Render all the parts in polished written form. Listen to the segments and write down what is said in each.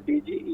DG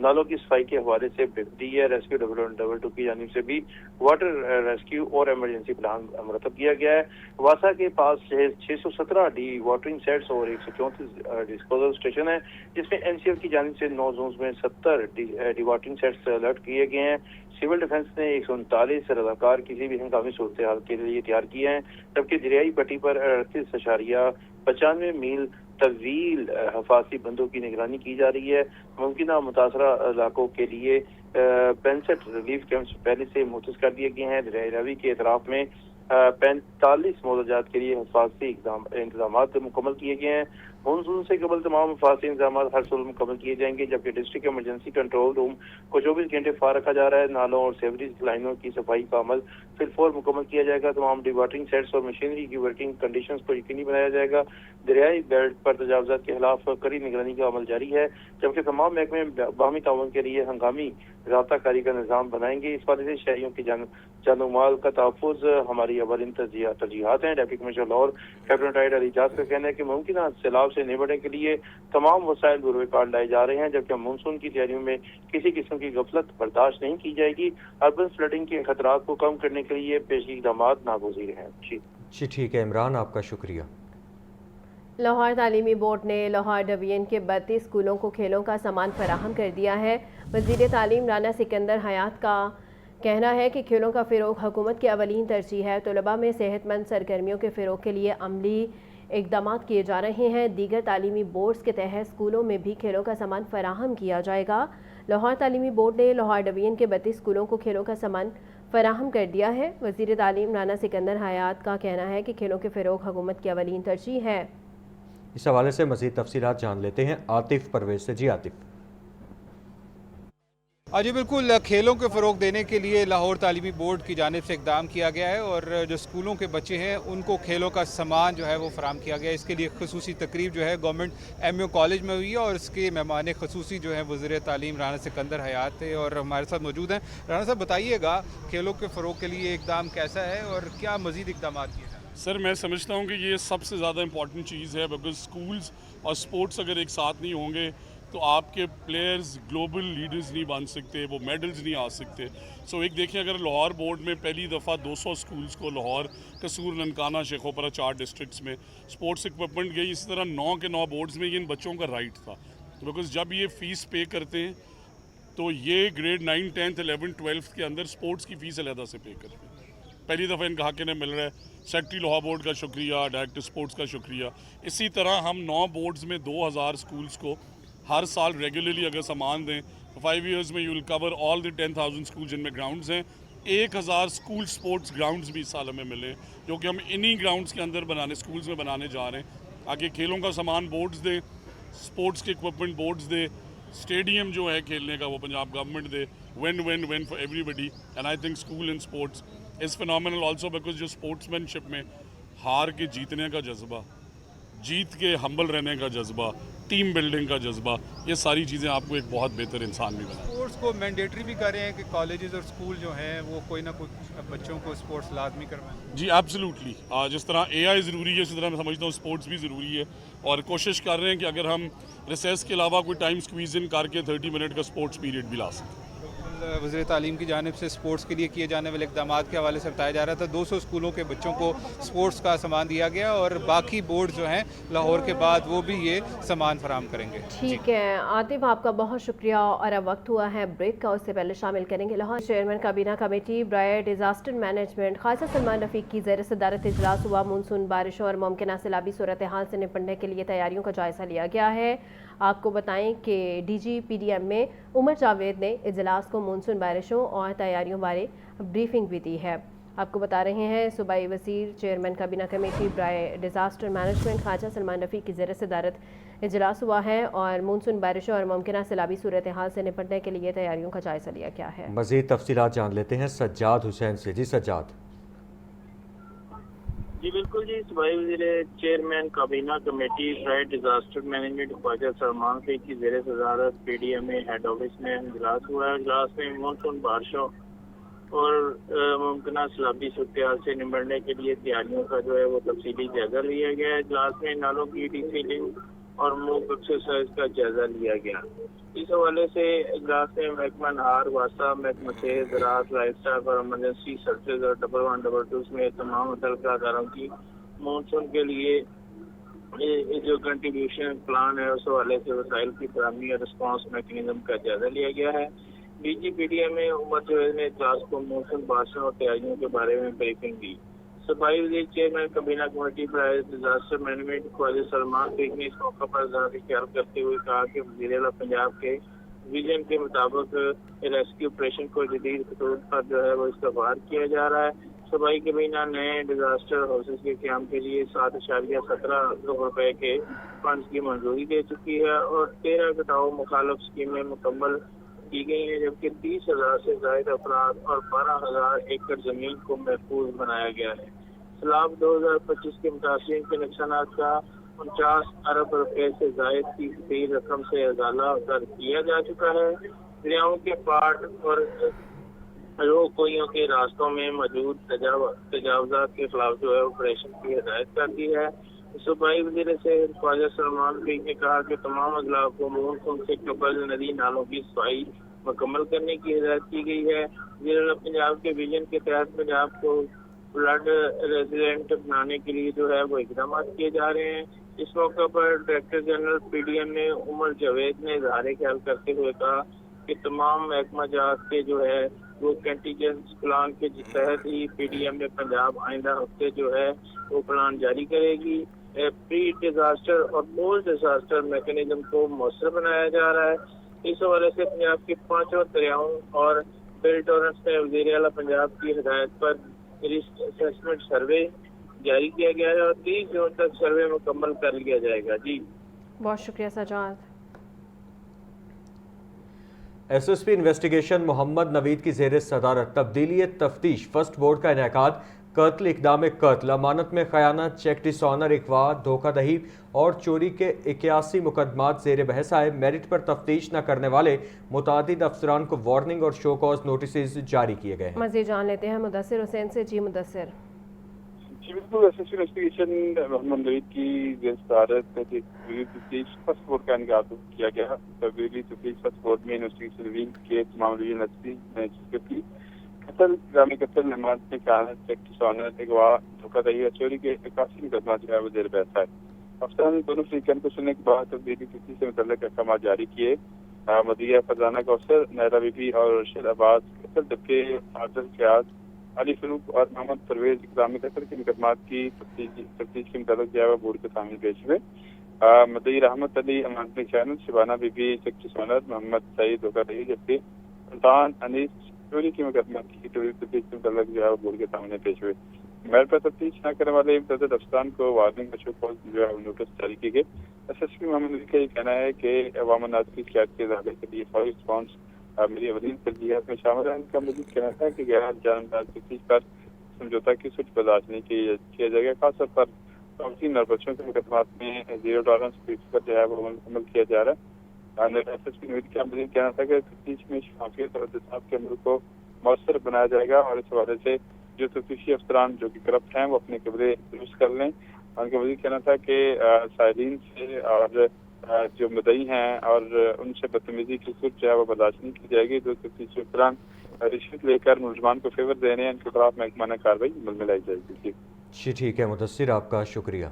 نالوں کی صفائی کے حوالے سے ڈی اے ریسکیو ڈبل 2 کی جانب سے بھی واٹر ریسکیو اور ایمرجنسی پلان مرتب کیا گیا ہے۔ واسا کے پاس 617 ڈی واٹرنگ سیٹس اور 134 ڈسپوزل اسٹیشن ہیں، جس میں این سی ایف کی جانب سے 9 زونز میں 70 ڈی واٹرنگ سیٹس الرٹ کیے گئے ہیں۔ سول ڈیفنس نے 139 رضاکار کسی بھی ہنگامی صورتحال کے لیے تیار کیے ہیں، جبکہ دریائی پٹی پر 38.95 میل طویل حفاظتی بندوں کی نگرانی کی جا رہی ہے۔ ممکنہ متاثرہ علاقوں کے لیے 65 ریلیف کیمپس پہلے سے مختص کر دیے گئے ہیں۔ دریائے راوی کے اطراف میں 45 مولوجات کے لیے حفاظتی انتظامات مکمل کیے گئے ہیں۔ مانسون سے قبل تمام حفاظتی انتظامات ہر صورت مکمل کیے جائیں گے، جبکہ ڈسٹرکٹ ایمرجنسی کنٹرول روم کو 24 گھنٹے فعال رکھا جا رہا ہے۔ نالوں اور سیوریج لائنوں کی صفائی کا عمل فی الفور مکمل کیا جائے گا۔ تمام ڈی واٹرنگ سیٹس اور مشینری کی ورکنگ کنڈیشنز کو یقینی بنایا جائے گا۔ دریائی بیلٹ پر تجاوزات کے خلاف کڑی نگرانی کا عمل جاری ہے، جبکہ تمام محکمے باہمی تعاون کے لیے ہنگامی رابطہ کاری کا نظام بنائیں گے۔ اس وجہ سے شہریوں کی جان و مال کا تحفظ ہماری اولین ترجیحات ہیں۔ Deputy commissioner Lahore captain retired Ali Ijaz کا کہنا ہے کہ ممکنہ سیلاب سے نمٹنے کے لیے تمام وسائل بروئے کار لائے جا رہے ہیں، جبکہ مانسون کی تیاریوں میں کسی قسم کی غفلت برداشت نہیں کی جائے گی۔ اربن فلڈنگ کے خطرات کو کم کرنے کے لیے پیشگی اقدامات ناگزیر ہیں۔ جی ٹھیک ہے عمران، آپ کا شکریہ۔ لاہور تعلیمی بورڈ نے لاہور ڈویژن کے 32 اسکولوں کو کھیلوں کا سامان فراہم کر دیا ہے۔ وزیر تعلیم رانا سکندر حیات کا کہنا ہے کہ کھیلوں کا فروغ حکومت کی اولین ترجیح ہے۔ طلباء میں صحت مند سرگرمیوں کے فروغ کے لیے عملی اقدامات کیے جا رہے ہیں۔ دیگر تعلیمی بورڈز کے تحت اسکولوں میں بھی کھیلوں کا سامان فراہم کیا جائے گا۔ لاہور تعلیمی بورڈ نے لاہور ڈویژن کے 32 اسکولوں کو کھیلوں کا سامان فراہم کر دیا ہے۔ وزیر تعلیم رانا سکندر حیات کا کہنا ہے کہ کھیلوں کے فروغ حکومت کی اولین ترجیح ہے۔ اس حوالے سے مزید تفصیلات جان لیتے ہیں عاطف پرویز سے۔ جی عاطف۔ جی بالکل، کھیلوں کے فروغ دینے کے لیے لاہور تعلیمی بورڈ کی جانب سے اقدام کیا گیا ہے اور جو اسکولوں کے بچے ہیں ان کو کھیلوں کا سامان جو ہے وہ فراہم کیا گیا ہے۔ اس کے لیے خصوصی تقریب جو ہے گورنمنٹ ایم یو کالج میں ہوئی ہے اور اس کے مہمان خصوصی جو ہے وزیر تعلیم رانا سکندر حیات تھے اور ہمارے ساتھ موجود ہیں۔ رانا صاحب بتائیے گا کھیلوں کے فروغ کے لیے اقدام کیسا ہے اور کیا مزید اقدامات کیے جائیں؟ سر میں سمجھتا ہوں کہ یہ سب سے زیادہ امپورٹنٹ چیز ہے، بیکاز اسکولز اور اسپورٹس اگر ایک ساتھ نہیں ہوں گے تو آپ کے پلیئرز گلوبل لیڈرز نہیں بن سکتے، وہ میڈلز نہیں آ سکتے۔ سو ایک دیکھیں اگر لاہور بورڈ میں پہلی دفعہ 200 اسکولز کو لاہور، قصور، ننکانہ، شیخوپورہ 4 ڈسٹرکٹس میں اسپورٹس اکوپمنٹ گئی، اسی طرح 9 کے 9 بورڈز میں یہ ان بچوں کا رائٹ تھا، بیکاز جب یہ فیس پے کرتے ہیں تو یہ گریڈ 9، 10، 11، 12 کے اندر اسپورٹس کی فیس علیحدہ سے پے کرتے ہیں۔ پہلی دفعہ ان کا حق انہیں مل رہا ہے۔ سیکٹری لاہور بورڈ کا شکریہ، ڈائریکٹر اسپورٹس کا شکریہ۔ اسی طرح ہم 9 بورڈز میں 2000 اسکولز کو ہر سال ریگولرلی اگر سامان دیں تو 5 ایئرز میں you will cover all the 10,000 school جن میں گراؤنڈز ہیں۔ 1000 اسکول سپورٹس گراؤنڈز بھی اس سال ہمیں ملے جو کہ ہم انہی گراؤنڈز کے اندر بنانے، اسکولز میں بنانے جا رہے ہیں۔ آگے کھیلوں کا سامان بورڈز دیں، سپورٹس کے اکوپمنٹ بورڈز دے، اسٹیڈیم جو ہے کھیلنے کا وہ پنجاب گورنمنٹ دے۔ One one one for everybody, and I think school and sports is phenomenal also, because جو اسپورٹس مین شپ میں ہار کے جیتنے کا جذبہ، جیت کے ہمبل رہنے کا جذبہ، ٹیم بلڈنگ کا جذبہ، یہ ساری چیزیں آپ کو ایک بہت بہتر انسان بھی بنائیں۔ اسپورٹس کو مینڈیٹری بھی کر رہے ہیں کہ کالجز اور اسکول جو ہیں وہ کوئی نہ کوئی بچوں کو اسپورٹس لازمی کروائیں؟ جی ایبسلیوٹلی، جس طرح اے آئی ضروری ہے اسی طرح میں سمجھتا ہوں اسپورٹس بھی ضروری ہے، اور کوشش کر رہے ہیں کہ اگر ہم ریسیس کے علاوہ کوئی ٹائم اسکویز ان کر کے 30 منٹ کا اسپورٹس پیریڈ بھی لا سکیں۔ وزیر تعلیم کی جانب سے اسپورٹس کے لیے کیے جانے والے اقدامات کے حوالے سے بتایا جا رہا تھا 200 اسکولوں کے بچوں کو اسپورٹس کا سامان دیا گیا اور باقی بورڈ جو ہیں لاہور کے بعد وہ بھی یہ سامان فراہم کریں گے۔ ٹھیک ہے عاطف، آپ کا بہت شکریہ، اور اب وقت ہوا ہے بریک کا، اس سے پہلے شامل کریں گے لاہور چیئرمین کابینہ کمیٹی برائے ڈیزاسٹر مینجمنٹ خواجہ سلمان رفیق کی زیر صدارت اجلاس ہوا۔ مانسون بارشوں اور ممکنہ سیلابی صورتحال سے نپٹنے کے لیے تیاریوں کا جائزہ لیا گیا ہے۔ آپ کو بتائیں کہ D G P D M میں عمر جاوید نے اجلاس کو مانسون بارشوں اور تیاریوں بارے بریفنگ بھی دی ہے۔ آپ کو بتا رہے ہیں صوبائی وزیر چیئرمین کابینہ کمیٹی برائے ڈیزاسٹر مینجمنٹ خواجہ سلمان رفیق کی زیر صدارت اجلاس ہوا ہے اور مانسون بارشوں اور ممکنہ سیلابی صورتحال سے نپٹنے کے لیے تیاریوں کا جائزہ لیا گیا ہے۔ مزید تفصیلات جان لیتے ہیں سجاد حسین سے۔ جی سجاد۔ جی بالکل جی، صوبائی وزیر چیئرمین کابینہ کمیٹی برائے ڈیزاسٹر مینجمنٹ خواجہ سلمان رفیق کی زیر صدارت پی ڈی ایم اے ہیڈ آفس میں اجلاس ہوا ہے۔ اجلاس میں مانسون بارشوں اور ممکنہ سیلابی صورتحال سے نمٹنے کے لیے تیاریوں کا جو ہے وہ تفصیلی جائزہ لیا گیا ہے۔ اجلاس میں نالوں کی ڈی سیلنگ اور موک ایکسرسائز کا جائزہ لیا گیا۔ اس حوالے سے اجلاس میں محکمہ نہار، واسطہ، محکمہ صحت، زراعت، لائف اسٹاک اور ایمرجنسی سروسز اور 1112 میں تمام متعلقہ اداروں کی مانسون کے لیے جو کنٹریبیوشن پلان ہے اس حوالے سے وسائل کی فراہمی اور رسپانس میکینزم کا جائزہ لیا گیا ہے۔ D G P D M Umar Javed نے اجلاس کو مانسون بارشوں اور تیاریوں کے بارے میں بریفنگ دی۔ صوبائی وزیر چیئرمین کابینہ کمیٹی برائے ڈیزاسٹر مینجمنٹ خواجہ سلمان بیگ نے اس موقع پر اظہار خیال کرتے ہوئے کہا کہ وزیر اعلیٰ پنجاب کے ویژن کے مطابق ریسکیو آپریشن کو جدید خطوط پر جو ہے وہ استوار کیا جا رہا ہے۔ صوبائی کابینہ نئے ڈیزاسٹر ہاؤسز کے قیام کے لیے 7.17 ارب روپے کے فنڈز کی منظوری دے چکی ہے اور 13 کٹاؤ مخالف اسکیمیں مکمل کی گئی ہیں، جبکہ 30,000 سے زائد افراد اور 12,000 ایکڑ زمین کو محفوظ بنایا گیا ہے۔ سیلاب 2025 کے متاثرین کے نقصانات کا 49 ارب روپے سے زائد کی کثیر رقم سے ازالہ کیا جا چکا ہے۔ دریاؤں کے پاٹ اور کوئیوں کے راستوں میں موجود تجاوزات کے خلاف جو ہے آپریشن کی ہدایت کر دی ہے۔ صوبائی وزیر صحت خواجہ سلمان بیگ نے کہا کہ تمام اضلاع کو مانسون سے قبل ندی نالوں کی صفائی مکمل کرنے کی ہدایت کی گئی ہے۔ وزیر اعلیٰ پنجاب کے ویژن کے تحت پنجاب کو فلڈ ریزیلینٹ بنانے کے لیے جو ہے وہ اقدامات کیے جا رہے ہیں۔ اس موقع پر director general P D M نے عمر جاوید نے اظہار خیال کرتے ہوئے کہا کہ تمام محکمہ جات کے جو ہے وہ کنٹیجنس پلان کے تحت ہی پی ڈی ایم نے پنجاب آئندہ ہفتے جو ہے وہ پلان جاری کرے گی۔ پری ڈیزاسٹر اور پوسٹ ڈیزاسٹر میکینزم کو مؤثر بنایا جا رہا ہے۔ اس حوالے سے پنجاب کے 5 دریاؤں اور بل ٹورنس میں وزیر اعلیٰ پنجاب کی ہدایت پر رسک اسسمنٹ سروے جاری کیا گیا ہے اور 30 جون تک سروے مکمل کر لیا جائے گا۔ جی بہت شکریہ Sajjad. S S P investigation Muhammad Naveed کی زیر صدارت تبدیلی تفتیش فرسٹ بورڈ کا انعقاد۔ قتل، اقدام قتل، امانت میں خیانت، چیک ڈس آنر، اغوا، دھوکہ دہی اور چوری کے 81 مقدمات زیر بحث آئے۔ میرٹ پر تفتیش نہ کرنے والے متعدد افسران کو وارننگ اور شو کاز نوٹسز جاری کیے گئے ہیں۔ مزید جان لیتے ہیں مدثر حسین سے۔ جی مدثر۔ جی بالکل، S S P investigation Muhammad Naveed کی زیر صدارت تبدیلی تفتیش فرسٹ بورڈ کا انعقاد کیا گیا۔ تبدیلی تفتیش فرسٹ بورڈ میں انویسٹیگیشن ونگ کے تمام ڈویژن ایس پی نے شرکت کی۔ قتل، اقدام قتل، امانت میں خیانت، چیک ڈس آنر، اغوا، دھوکہ دہی اور چوری کے 81 مقدمات جو ہے وہ زیر بحث ہے۔ افسران نے دونوں فریقین کو سننے کے بعد تبدیلی تفتیش سے متعلق احکامات جاری کیے۔ مدیہ فرزانہ کوثر، نیرا بی بی اور رشید عباس قتل، جبکہ عادل فیاض، علی فروخ اور محمد پرویز اقدام قتل کے مقدمات کی تفتیش کے متعلق جو ہے وہ بورڈ کے سامنے پیش ہوئے۔ مدعی رحمت علی، امانت میں خیانت، Shabana Bibi, cheque dishonour, Muhammad Saeed, دھوکہ دہی، جبکہ سلطان انیس چوری کی مقدمات کی تفتیش کے متعلق جو ہے وہ بورڈ کے سامنے پیش ہوئے۔ میرٹ پر تفتیش نہ کرنے والے متعدد افسران کو وارننگ اور شو کاز جو ہے نوٹس جاری کیے گئے۔ ایس ایس پی محمد نوید کا یہ کہنا ہے کہ عوام الناس کی شکایت کے اضافے کے لیے فوری رسپانس میری اولین ترجیحات میں شامل ہے۔ ان کا مزید کہنا تھا کہ غیر جانبدار تفتیش پر سمجھوتا کی سوچ برداشت نہیں کیا جائے گا، خاص طور پر خواتین اور بچوں کے مقدمات میں زیرو ٹالرنس پالیسی پر جو ہے وہ عمل کیا جا رہا ہے۔ ایس ایس پی نوید کا مزید کہنا تھا کہ تفتیش میں شفافیت اور احتساب کے عمل کو مؤثر بنایا جائے گا اور اس حوالے سے جو تفتیشی افسران جو کہ کرپٹ ہیں وہ اپنے قبضے درست کر لیں۔ ان کا مزید کہنا تھا کہ سائلین سے اور جو مدعی ہیں اور ان سے بدتمیزی کی صورت جو ہے وہ برداشت نہیں کی جائے گی۔ جو تفتیشی افسران رشوت لے کر ملزمان کو فیور دے رہے ہیں ان کے خلاف محکمانہ کارروائی عمل میں لائی جائے گی۔ جی ٹھیک ہے مدثر، آپ کا شکریہ۔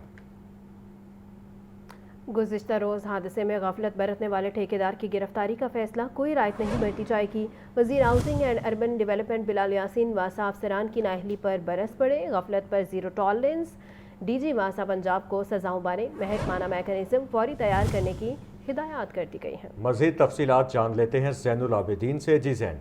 گزشتہ روز حادثے میں غفلت برتنے والے ٹھیکیدار کی گرفتاری کا فیصلہ، کوئی رعایت نہیں برتی جائے گی۔ وزیر housing and urban development Bilal Yasin واسا افسران کی نااہلی پر برس پڑے۔ غفلت پر زیرو ٹالرنس، ڈی جی واسا پنجاب کو سزاؤں بارے محکمانہ میکانزم فوری تیار کرنے کی ہدایات کر دی گئی ہیں۔ مزید تفصیلات جان لیتے ہیں زین العابدین سے۔ جی زین۔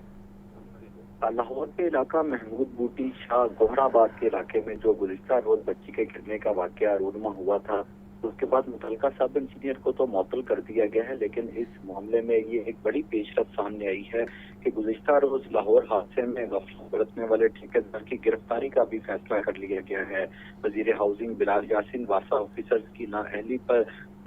لاہور کے علاقہ محمود بوٹی شاہ گوہر آباد کے علاقے میں جو گزشتہ روز بچی کے گرنے کا واقعہ رونما ہوا تھا، اس کے بعد متعلقہ سب انجینئر کو تو معطل کر دیا گیا ہے، لیکن اس معاملے میں یہ ایک بڑی پیش رفت سامنے آئی ہے کہ گزشتہ روز لاہور حادثے میں غفلت برتنے والے ٹھیکیدار کی گرفتاری کا بھی فیصلہ کر لیا گیا ہے۔ وزیر ہاؤسنگ بلال یاسین واسا آفیسرز کی نااہلی پر